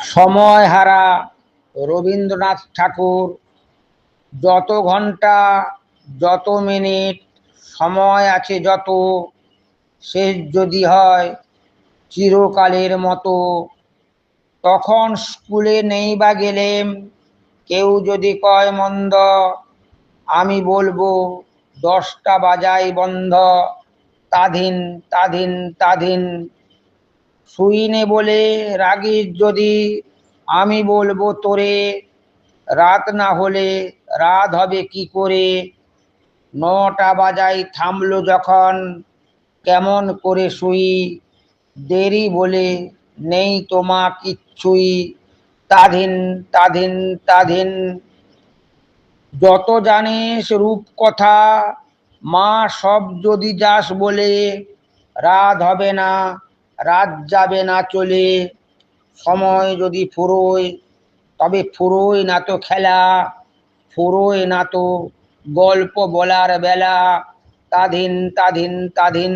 সময় হারা রবীন্দ্রনাথ ঠাকুর। যত ঘন্টা যত মিনিট সময় আছে যত, শেষ যদি হয় চিরকালের মতো। তখন স্কুলে নেই বা গেলেম, কেউ যদি কয় মন্দ, আমি বলবো 10টা বাজাই বন্ধ। তাধিন তাধিন তাধিন। শুইনে বলে রাগিস যদি, আমি বলবো তোরে, রাত না হলে রাত হবে কি করে। 9টা বাজাই থামলো যখন, কেমন করে শুই, দেরি বলে নেই তোমা কিচ্ছুই। তাধিন তাধিন তাধিন। যত জানিস রূপকথা, মা সব যদি যাস বলে, রাত হবে না রাত যাবে না চলে। সময় যদি ফুরোয়, তবে ফুরোয় না তো খেলা, ফুরোয় না তো গল্প বলার বেলা। তাধিন তাধিন তাধিন।